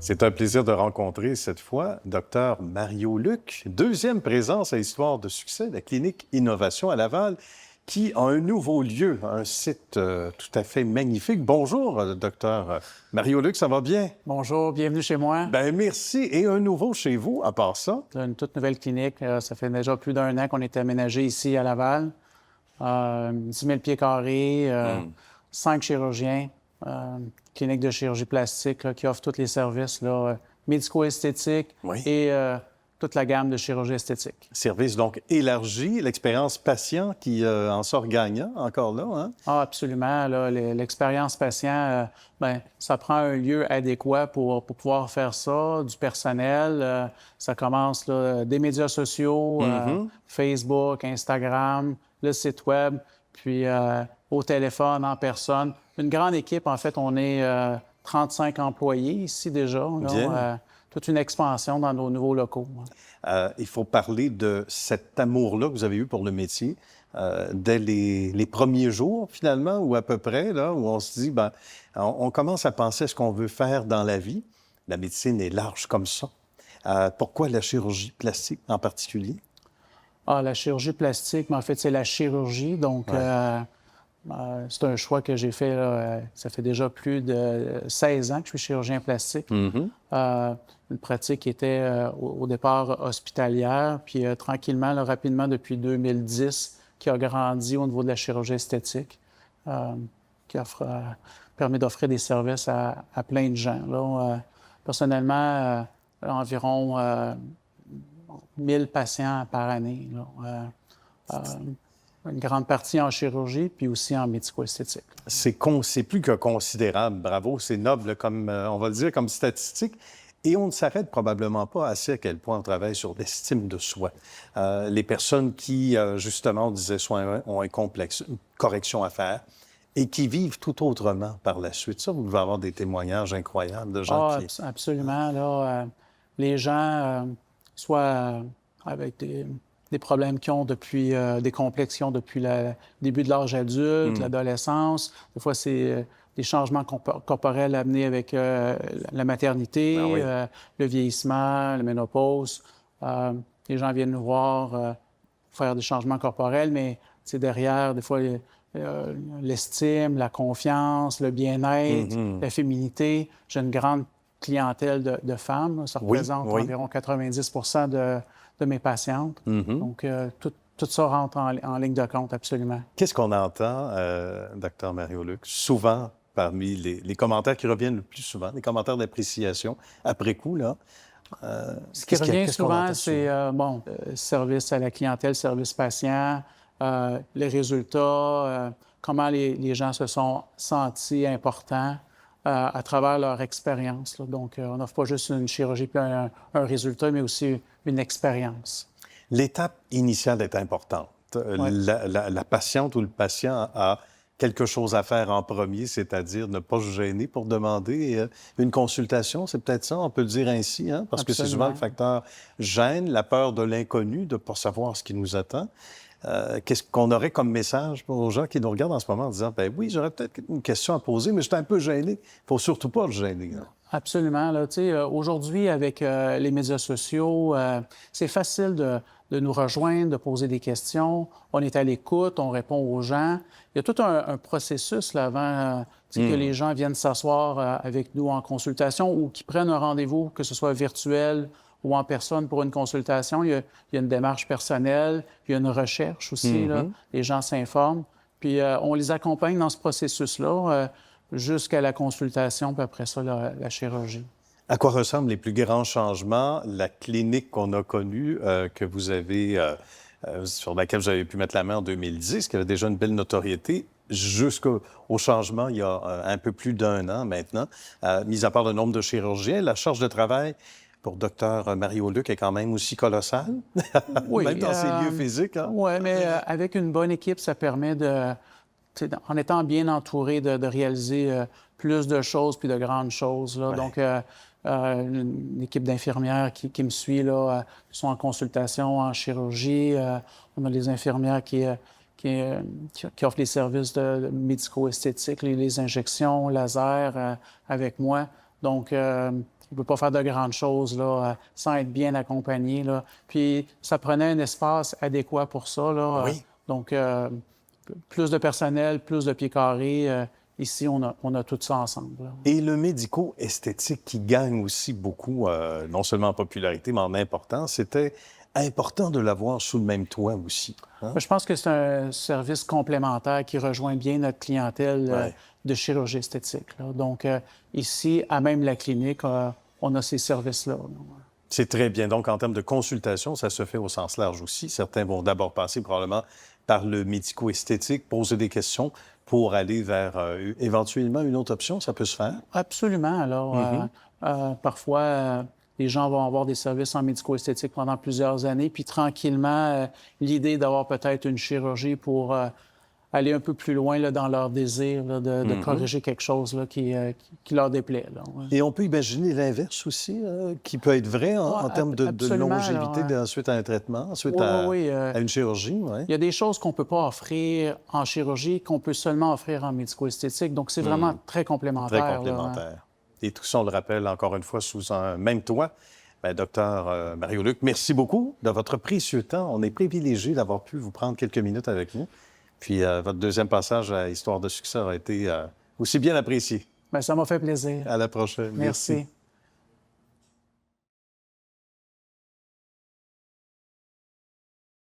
C'est un plaisir de rencontrer cette fois Dr Mario Luc, deuxième présence à Histoire de succès, la clinique Innovation à Laval, qui a un nouveau lieu, un site tout à fait magnifique. Bonjour, Dr Mario Luc, ça va bien? Bonjour, bienvenue chez moi. Bien, merci. Et un nouveau chez vous, à part ça? Une toute nouvelle clinique. Ça fait déjà plus d'1 an qu'on est aménagé ici à Laval. 10 000 pieds carrés, 5 chirurgiens, clinique de chirurgie plastique là, qui offre tous les services médico-esthétiques et toute la gamme de chirurgie esthétique. Service donc élargi, l'expérience patient qui en sort gagnant encore là, hein? Ah, absolument. L'expérience patient, ça prend un lieu adéquat pour pouvoir faire ça, du personnel. Ça commence là, des médias sociaux, Facebook, Instagram, le site web, puis au téléphone, en personne. Une grande équipe, en fait, on est 35 employés ici déjà. Toute une expansion dans nos nouveaux locaux. Il faut parler de cet amour-là que vous avez eu pour le métier dès les premiers jours, finalement, ou à peu près, là, où on se dit, bien, on commence à penser à ce qu'on veut faire dans la vie. La médecine est large comme ça. Pourquoi la chirurgie plastique en particulier? Ah, la chirurgie plastique, mais en fait, c'est la chirurgie. Donc, c'est un choix que j'ai fait. Là, ça fait déjà plus de 16 ans que je suis chirurgien plastique. Une pratique qui était au départ hospitalière, puis tranquillement, là, rapidement, depuis 2010, qui a grandi au niveau de la chirurgie esthétique, qui permet d'offrir des services à plein de gens. Là, personnellement, environ 1000 patients par année. Une grande partie en chirurgie, puis aussi en médico-esthétique. C'est plus que considérable, bravo, c'est noble, comme on va le dire, comme statistique. Et on ne s'arrête probablement pas assez à quel point on travaille sur l'estime de soi. Les personnes qui, justement, on disait, ont un complexe, une correction à faire, et qui vivent tout autrement par la suite. Ça, vous devez avoir des témoignages incroyables de gens qui... Absolument. Là, les gens, soit avec des problèmes qu'ils ont depuis, des complexes qu'ils ont depuis le début de l'âge adulte, l'adolescence. Des fois, c'est des changements corporels amenés avec la maternité, le vieillissement, la ménopause. Les gens viennent nous voir pour faire des changements corporels, mais derrière, des fois, l'estime, la confiance, le bien-être, la féminité. J'ai une grande clientèle de femmes. Ça représente environ 90 de mes patientes. Donc, tout ça rentre en ligne de compte, absolument. Qu'est-ce qu'on entend, Dr Mario Luc, souvent parmi les commentaires qui reviennent le plus souvent, les commentaires d'appréciation après coup, là? Ce qui revient souvent, c'est service à la clientèle, service patient, les résultats, comment les gens se sont sentis importants à travers leur expérience. Donc, on n'offre pas juste une chirurgie puis un résultat, mais aussi une expérience. L'étape initiale est importante. La patiente ou le patient a quelque chose à faire en premier, c'est-à-dire ne pas se gêner pour demander une consultation. C'est peut-être ça, on peut le dire ainsi, hein? Parce que c'est souvent le facteur gêne, la peur de l'inconnu, de ne pas savoir ce qui nous attend. Qu'est-ce qu'on aurait comme message pour aux gens qui nous regardent en ce moment en disant, bien oui, j'aurais peut-être une question à poser, mais je suis un peu gêné. Il ne faut surtout pas le gêner. Là. Absolument. Aujourd'hui, avec les médias sociaux, c'est facile de nous rejoindre, de poser des questions. On est à l'écoute, on répond aux gens. Il y a tout un processus là, avant que les gens viennent s'asseoir avec nous en consultation ou qu'ils prennent un rendez-vous, que ce soit virtuel ou en personne pour une consultation. Il y a une démarche personnelle, il y a une recherche aussi. Là. Les gens s'informent. Puis on les accompagne dans ce processus-là jusqu'à la consultation, puis après ça, la chirurgie. À quoi ressemblent les plus grands changements? La clinique qu'on a connue, que vous avez, sur laquelle vous avez pu mettre la main en 2010, qui avait déjà une belle notoriété, jusqu'au changement il y a un peu plus d'1 an maintenant. Mis à part le nombre de chirurgiens, la charge de travail pour Dr Mario Luc est quand même aussi colossale, même dans ses lieux physiques. Hein? Oui, mais avec une bonne équipe, ça permet en étant bien entouré, de réaliser plus de choses puis de grandes choses. Là. Donc, une équipe d'infirmières qui me suit, là, qui sont en consultation, en chirurgie. On a les infirmières qui offrent les services médico-esthétiques, les injections, laser avec moi. Donc, il ne peut pas faire de grandes choses là, sans être bien accompagné. Là. Puis, ça prenait un espace adéquat pour ça. Là. Oui. Donc, plus de personnel, plus de pieds carrés. Ici, on a tout ça ensemble. Là. Et le médico-esthétique qui gagne aussi beaucoup, non seulement en popularité, mais en importance, c'était important de l'avoir sous le même toit aussi. Hein? Je pense que c'est un service complémentaire qui rejoint bien notre clientèle Ouais. de chirurgie esthétique. Là. Donc, ici, à même la clinique, on a ces services-là. Là. C'est très bien. Donc, en termes de consultation, ça se fait au sens large aussi. Certains vont d'abord passer probablement par le médico-esthétique, poser des questions pour aller vers éventuellement une autre option. Ça peut se faire? Absolument. Alors, parfois, les gens vont avoir des services en médico-esthétique pendant plusieurs années, puis tranquillement, l'idée d'avoir peut-être une chirurgie pour aller un peu plus loin là, dans leur désir là, de corriger quelque chose là, qui leur déplaît. Là, ouais. Et on peut imaginer l'inverse aussi, qui peut être vrai en termes de absolument, longévité alors, suite à un traitement, suite oui, à une chirurgie. Ouais. il y a des choses qu'on ne peut pas offrir en chirurgie, qu'on peut seulement offrir en médico-esthétique. Donc, c'est vraiment très complémentaire. Très là. complémentaire. Et tout ça, on le rappelle encore une fois, sous un même toit. Bien, docteur Mario-Luc, merci beaucoup de votre précieux temps. On est privilégié d'avoir pu vous prendre quelques minutes avec nous. Puis votre deuxième passage à Histoire de succès a été aussi bien apprécié. Bien, ça m'a fait plaisir. À la prochaine. Merci.